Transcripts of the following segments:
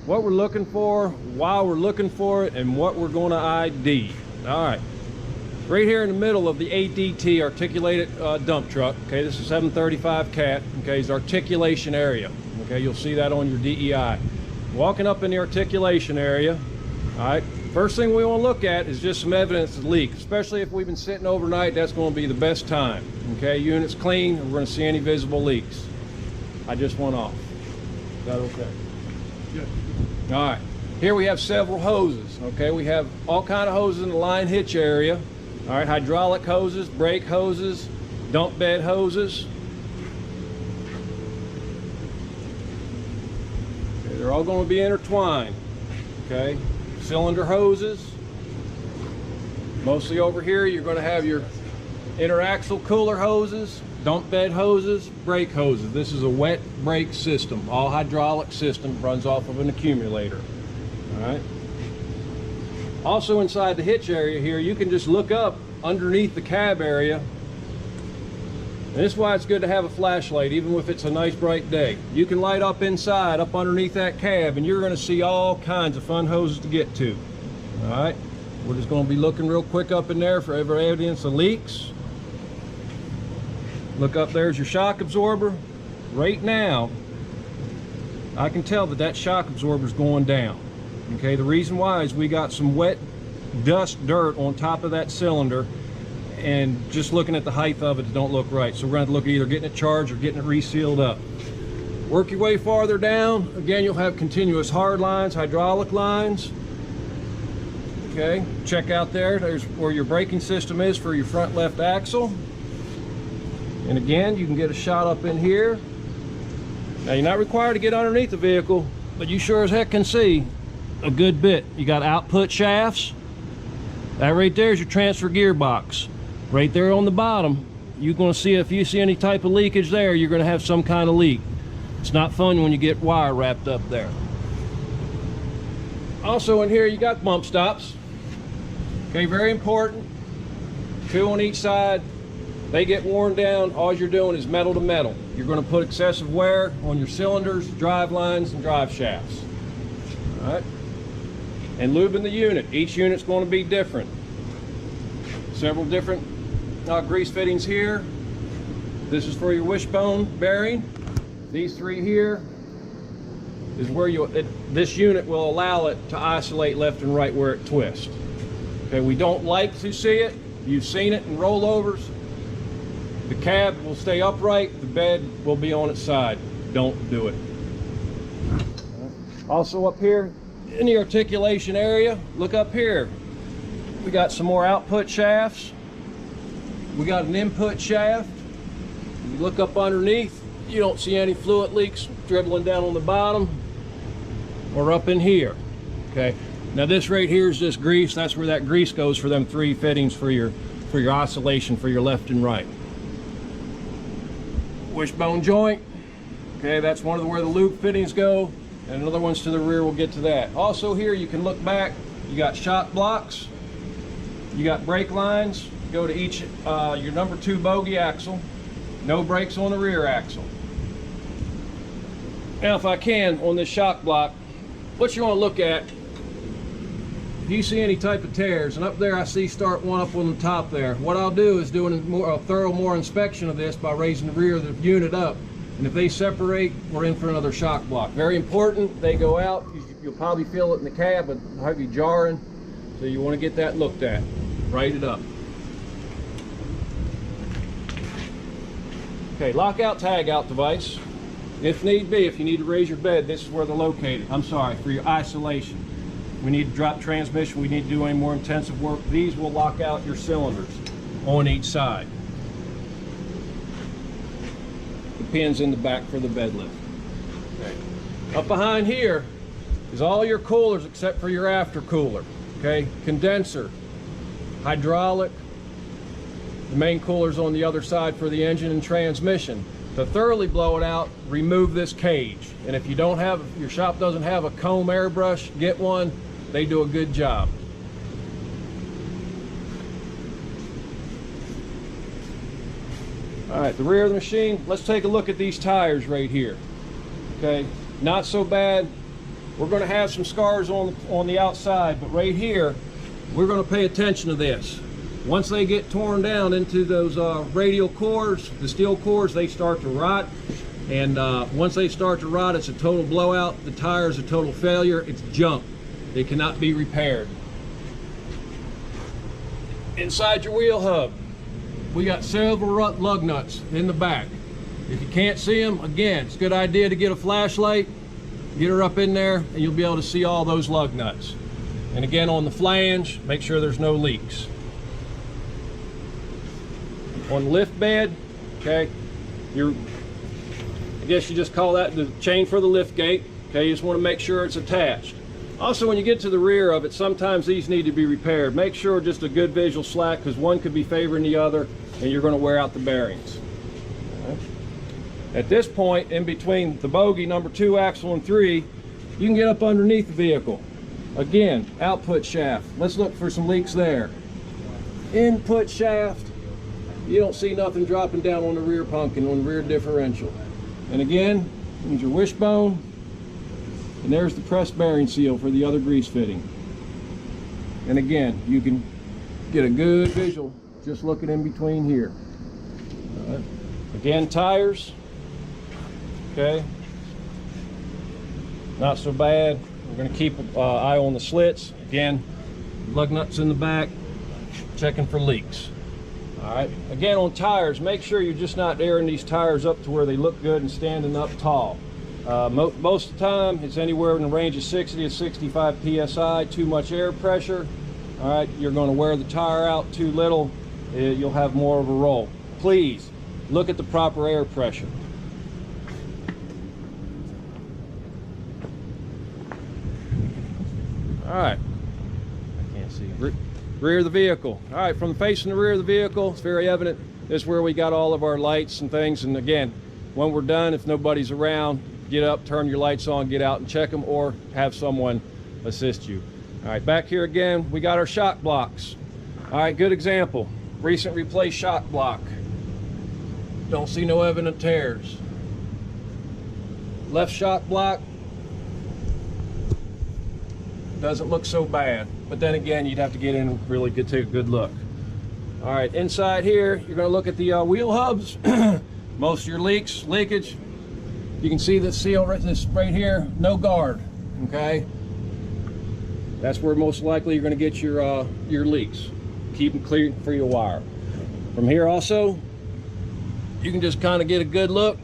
what we're looking for, why we're looking for it, and what we're going to ID. All right, right here in the middle of the ADT articulated dump truck, okay, this is 735 cat, okay, is articulation area. Okay, you'll see that on your DEI. Walking up in the articulation area, all right, first thing we want to look at is just some evidence of leak, especially if we've been sitting overnight. That's going to be the best time. Okay, unit's clean, we're going to see any visible leaks. I just went off. Is that okay? Good. All right, here we have several hoses. Okay, we have all kind of hoses in the line hitch area. All right, hydraulic hoses, brake hoses, dump bed hoses. They're all going to be intertwined. Okay, cylinder hoses. Mostly over here, you're going to have your interaxle cooler hoses, dump bed hoses, brake hoses. This is a wet brake system. All hydraulic system runs off of an accumulator. All right. Also inside the hitch area here, you can just look up underneath the cab area. And this is why it's good to have a flashlight, even if it's a nice bright day. You can light up inside, up underneath that cab, and you're going to see all kinds of fun hoses to get to. All right, we're just going to be looking real quick up in there for every evidence of leaks. Look up, there's your shock absorber. Right now, I can tell that that shock absorber is going down. Okay, the reason why is we got some wet dust, dirt on top of that cylinder, and just looking at the height of it don't look right. So we're going to look at either getting it charged or getting it resealed up. Work your way farther down. Again, you'll have continuous hard lines, hydraulic lines. Okay, check out there. There's where your braking system is for your front left axle. And again, you can get a shot up in here. Now, you're not required to get underneath the vehicle, but you sure as heck can see a good bit. You got output shafts. That right there is your transfer gearbox. Right there on the bottom, you're going to see, if you see any type of leakage there, you're going to have some kind of leak. It's not fun when you get wire wrapped up there. Also in here, you got bump stops. Okay, very important. 2 on each side. They get worn down. All you're doing is metal to metal. You're going to put excessive wear on your cylinders, drive lines, and drive shafts. All right. And lubing the unit. Each unit's going to be different. Several different grease fittings here. This is for your wishbone bearing. These 3 here is where this unit will allow it to isolate left and right where it twists. Okay, we don't like to see it. You've seen it in rollovers. The cab will stay upright, the bed will be on its side. Don't do it. Also up here in the articulation area, look up here. We got some more output shafts. We got an input shaft. You look up underneath, you don't see any fluid leaks dribbling down on the bottom or up in here. Okay. Now this right here is just grease. That's where that grease goes for them 3 fittings for your oscillation for your left and right. Wishbone joint. Okay, that's one of where the loop fittings go, and another one's to the rear. We'll get to that. Also here, you can look back. You got shock blocks. You got brake lines. Go to each your number 2 bogie axle. No brakes on the rear axle. Now, if I can, on this shock block, what you want to look at, if you see any type of tears, and up there I see start one up on the top there, what I'll do is do a thorough inspection of this by raising the rear of the unit up. And if they separate, we're in for another shock block. Very important, they go out. You'll probably feel it in the cab, but heavy jarring. So you want to get that looked at. Write it up. Okay, lockout, tag out device. If need be, if you need to raise your bed, this is where they're located. I'm sorry, for your isolation. We need to drop transmission, we need to do any more intensive work. These will lock out your cylinders on each side. The pins in the back for the bed lift. Okay. Up behind here is all your coolers except for your after cooler. Okay, condenser, hydraulic. The main cooler's on the other side for the engine and transmission. To thoroughly blow it out, remove this cage. And if you don't have, your shop doesn't have a comb airbrush, get one. They do a good job. All right, the rear of the machine, let's take a look at these tires right here. Okay, not so bad. we're going to have some scars on the outside, but right here, we're going to pay attention to this. Once they get torn down into those radial cores, the steel cores, they start to rot. And once they start to rot, it's a total blowout. The tire is a total failure. It's junk. It cannot be repaired. Inside your wheel hub, we got several lug nuts in the back. If you can't see them, again, it's a good idea to get a flashlight, get her up in there, and you'll be able to see all those lug nuts. And again, on the flange, make sure there's no leaks. On the lift bed, okay, I guess you just call that the chain for the lift gate. Okay, you just want to make sure it's attached. Also, when you get to the rear of it, sometimes these need to be repaired. Make sure just a good visual slack, because one could be favoring the other, and you're going to wear out the bearings. Okay. At this point, in between the bogie number 2 axle and 3, you can get up underneath the vehicle. Again, output shaft. Let's look for some leaks there. Input shaft. You don't see nothing dropping down on the rear pumpkin, on the rear differential. And again, here's your wishbone, and there's the pressed bearing seal for the other grease fitting. And again, you can get a good visual just looking in between here. All right. Again, tires, okay, not so bad. We're going to keep an eye on the slits. Again, lug nuts in the back, checking for leaks. All right, again, on tires, make sure you're just not airing these tires up to where they look good and standing up tall. Most of the time, it's anywhere in the range of 60 to 65 psi, too much air pressure. All right, you're going to wear the tire out. Too little, you'll have more of a roll. Please look at the proper air pressure. All right, I can't see. Rear of the vehicle. All right, from facing the rear of the vehicle, it's very evident. This is where we got all of our lights and things. And again, when we're done, if nobody's around, get up, turn your lights on, get out and check them, or have someone assist you. All right, back here again, we got our shock blocks. All right, good example. Recent replaced shock block. Don't see no evident tears. Left shock block. Doesn't look so bad, but then again, you'd have to get in and really take a good look. All right, inside here, you're going to look at the wheel hubs. Most of your leakage. You can see this seal right here, no guard. Okay, that's where most likely you're going to get your leaks. Keep them clear for your wire. From here also, you can just kind of get a good look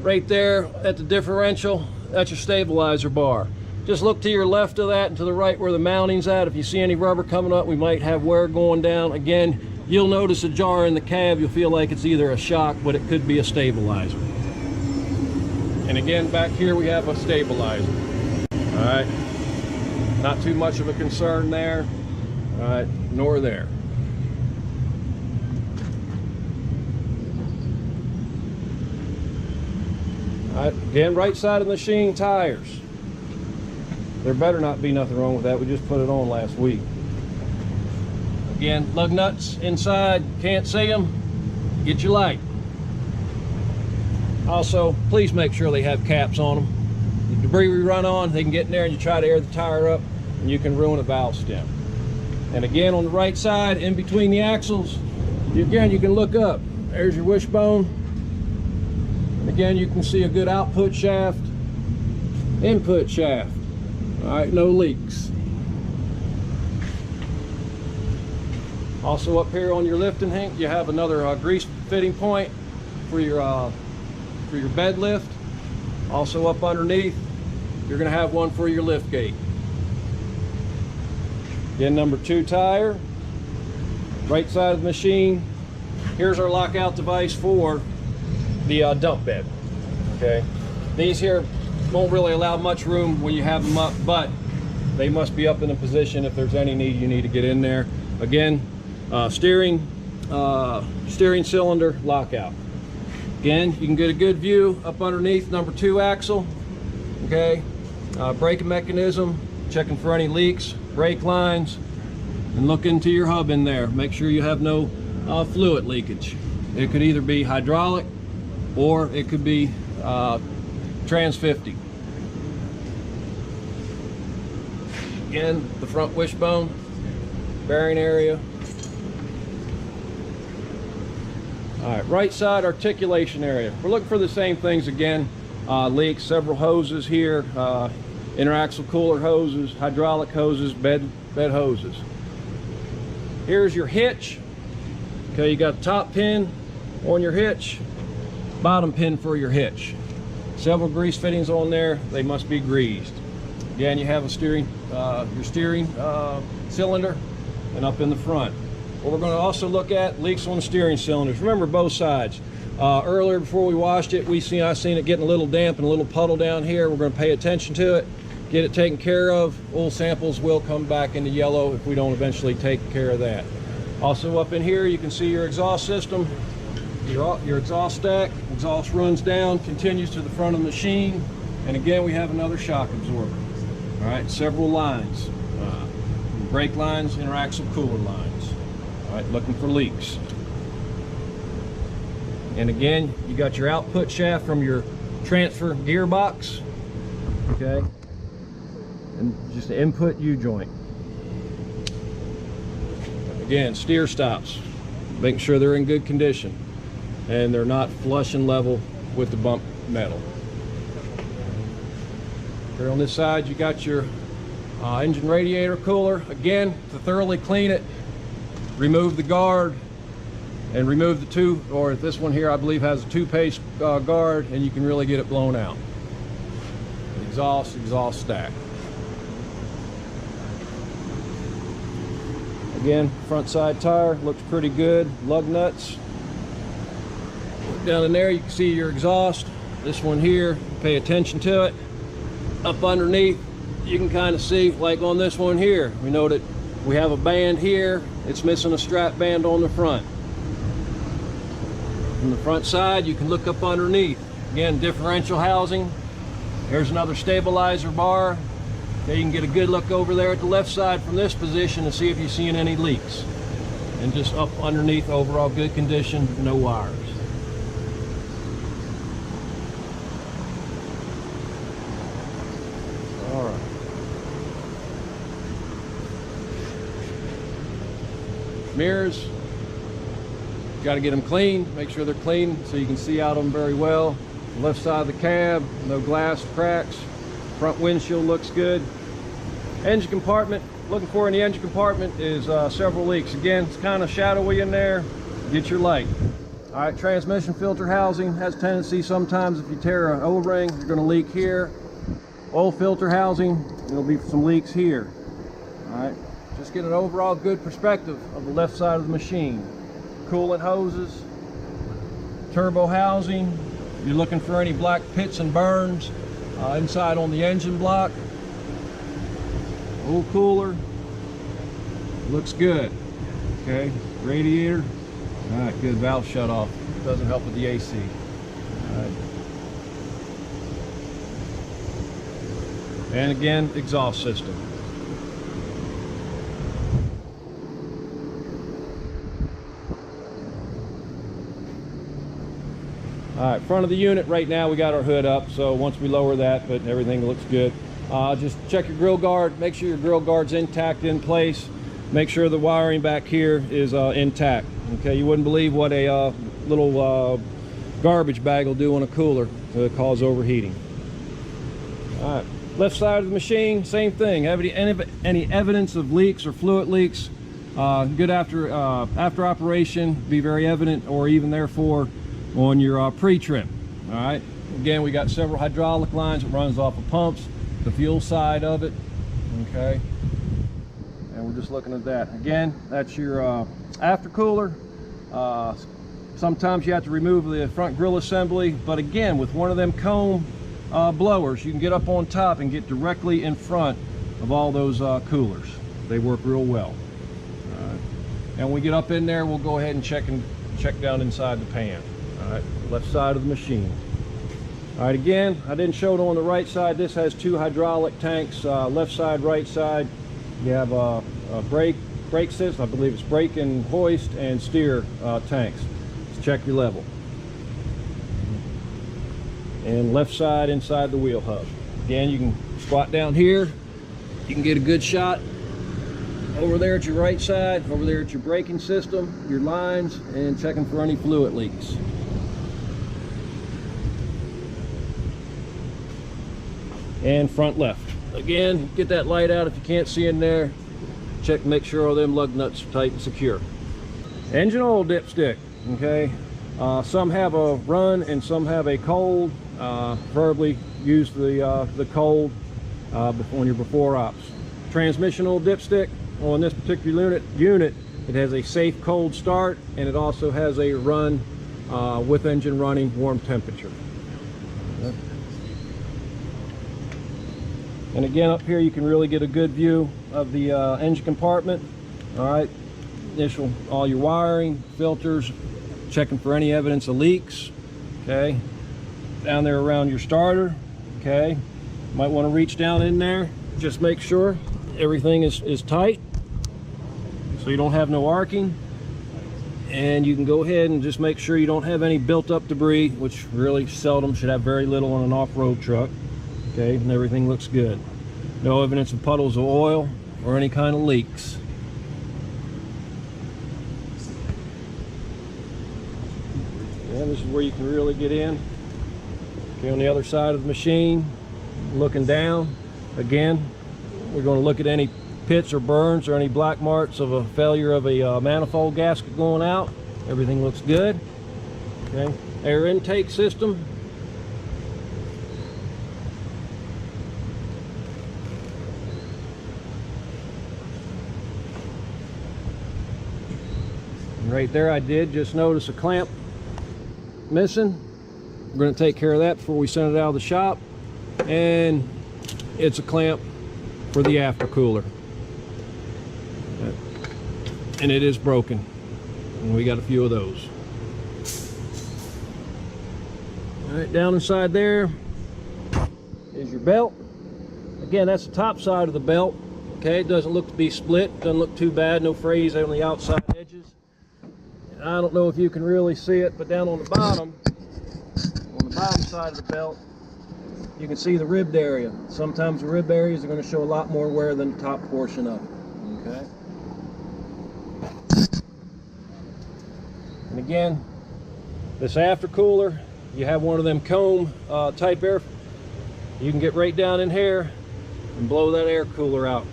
right there at the differential. That's your stabilizer bar. Just look to your left of that and to the right where the mounting's at. If you see any rubber coming up, we might have wear going down. Again, you'll notice a jar in the cab. You'll feel like it's either a shock, but it could be a stabilizer. And again, back here we have a stabilizer. All right, not too much of a concern there. All right, nor there. All right, again, right side of the machine, tires. There better not be nothing wrong with that. We just put it on last week. Again, lug nuts inside, can't see them, get your light. Also, please make sure they have caps on them. The debris we run on, they can get in there and you try to air the tire up and you can ruin a valve stem. And again, on the right side, in between the axles, again, you can look up. There's your wishbone. And again, you can see a good output shaft, input shaft. All right, no leaks. Also up here on your lifting hank, you have another grease fitting point for your bed lift. Also up underneath, you're going to have one for your lift gate. Again, number 2 tire, right side of the machine. Here's our lockout device for the dump bed. Okay, these here won't really allow much room when you have them up, but they must be up in a position if there's any need you need to get in there. Again, steering cylinder lockout. Again, you can get a good view up underneath number 2 axle. Okay, braking mechanism, checking for any leaks, brake lines, and look into your hub in there. Make sure you have no fluid leakage. It could either be hydraulic or it could be trans 50. Again, the front wishbone, bearing area. All right, right side articulation area. We're looking for the same things again. Leaks, several hoses here, interaxle cooler hoses, hydraulic hoses, bed hoses. Here's your hitch. Okay, you got the top pin on your hitch, bottom pin for your hitch. Several grease fittings on there. They must be greased. Again, you have a your steering cylinder, and up in the front. What we're going to also look at, leaks on the steering cylinders. Remember, both sides. Earlier, before we washed it, I seen it getting a little damp and a little puddle down here. We're going to pay attention to it, get it taken care of. Oil samples will come back into yellow if we don't eventually take care of that. Also up in here, you can see your exhaust system, your exhaust stack. Exhaust runs down, continues to the front of the machine, and again, we have another shock absorber. All right, several lines, brake lines, interaxle cooler lines. All right, looking for leaks. And again, you got your output shaft from your transfer gearbox, okay, and just an input U-joint. Again, steer stops, making sure they're in good condition and they're not flush and level with the bump metal. Here on this side, you got your engine radiator cooler. Again, to thoroughly clean it, remove the guard and remove the two, or this one here I believe has a two-pace guard, and you can really get it blown out. Exhaust stack. Again, front side tire looks pretty good. Lug nuts. Look down in there, you can see your exhaust. This one here, pay attention to it. Up underneath, you can kind of see, like on this one here, we know that we have a band here. It's missing a strap band on the front. From the front side, you can look up underneath. Again, differential housing. There's another stabilizer bar. Okay, you can get a good look over there at the left side from this position and see if you're seeing any leaks. And just up underneath, overall good condition, no wires. All right. Mirrors, got to get them clean, make sure they're clean so you can see out of them very well. Left side of the cab, no glass cracks. Front windshield looks good. Engine compartment, looking for in the engine compartment is several leaks. Again, it's kind of shadowy in there. Get your light. All right, transmission filter housing has a tendency sometimes if you tear an O-ring, you're going to leak here. Oil filter housing, there'll be some leaks here. All right, just get an overall good perspective of the left side of the machine. Coolant hoses, turbo housing. You're looking for any black pits and burns inside on the engine block. Oil cooler looks good. Okay, radiator. All right, good. Valve shut off. Doesn't help with the AC. All right. And again, exhaust system. All right, front of the unit right now, we got our hood up, so once we lower that, but everything looks good. Just check your grill guard, make sure your grill guard's intact, in place. Make sure the wiring back here is intact. Okay, you wouldn't believe what a little garbage bag will do on a cooler to cause overheating. All right, left side of the machine, same thing. Have any evidence of leaks or fluid leaks? Good after operation, be very evident, or even therefore on your pre-trim. All right, again, we got several hydraulic lines that runs off of pumps, the fuel side of it. Okay, and we're just looking at that. Again, that's your after cooler. Sometimes you have to remove the front grill assembly, but again, with one of them cone blowers, you can get up on top and get directly in front of all those coolers. They work real well. And when we get up in there, we'll go ahead and check down inside the pan. All right, left side of the machine. All right, again, I didn't show it on the right side. This has two hydraulic tanks, left side, right side. You have a brake system, I believe it's brake and hoist and steer tanks. Just check your level. And left side inside the wheel hub. Again, you can squat down here You can get a good shot over there at your right side, over there at your braking system, your lines, and checking for any fluid leaks. And front left. Again, get that light out if you can't see in there. Check, make sure all them lug nuts are tight and secure. Engine oil dipstick, okay? Some have a run and some have a cold. Preferably use the cold when you're before ops. Transmission oil dipstick, on this particular unit, it has a safe cold start, and it also has a run with engine running, warm temperature. Okay. And again, up here you can really get a good view of the engine compartment. All right, initial all your wiring, filters, checking for any evidence of leaks. Okay, down there around your starter. Okay, might want to reach down in there, just make sure everything is tight, so you don't have no arcing. And you can go ahead and just make sure you don't have any built-up debris, which really seldom, should have very little on an off-road truck. Okay, and everything looks good. No evidence of puddles of oil or any kind of leaks. And this is where you can really get in. Okay, on the other side of the machine, looking down, again, we're going to look at any pits or burns or any black marks of a failure of a manifold gasket going out. Everything looks good. Okay, air intake system. And right there I did just notice a clamp missing. We're going to take care of that before we send it out of the shop. And it's a clamp for the aftercooler. And it is broken. And we got a few of those. All right, down inside there is your belt. Again, that's the top side of the belt. Okay, it doesn't look to be split. Doesn't look too bad. No frays on the outside edges. And I don't know if you can really see it, but down on the bottom side of the belt, you can see the ribbed area. Sometimes the rib areas are going to show a lot more wear than the top portion of it. Okay. And again, this aftercooler, you have one of them comb type air, you can get right down in here and blow that air cooler out,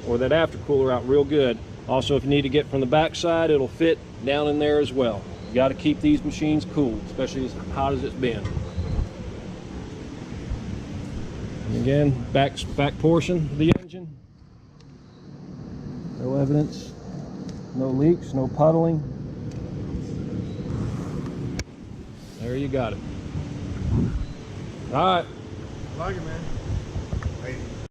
or that aftercooler out real good. Also, if you need to get from the back side, it'll fit down in there as well. You got to keep these machines cool, especially as hot as it's been. And again, back portion of the engine, no evidence, no leaks, no puddling. There you got it. All right. I like it, man.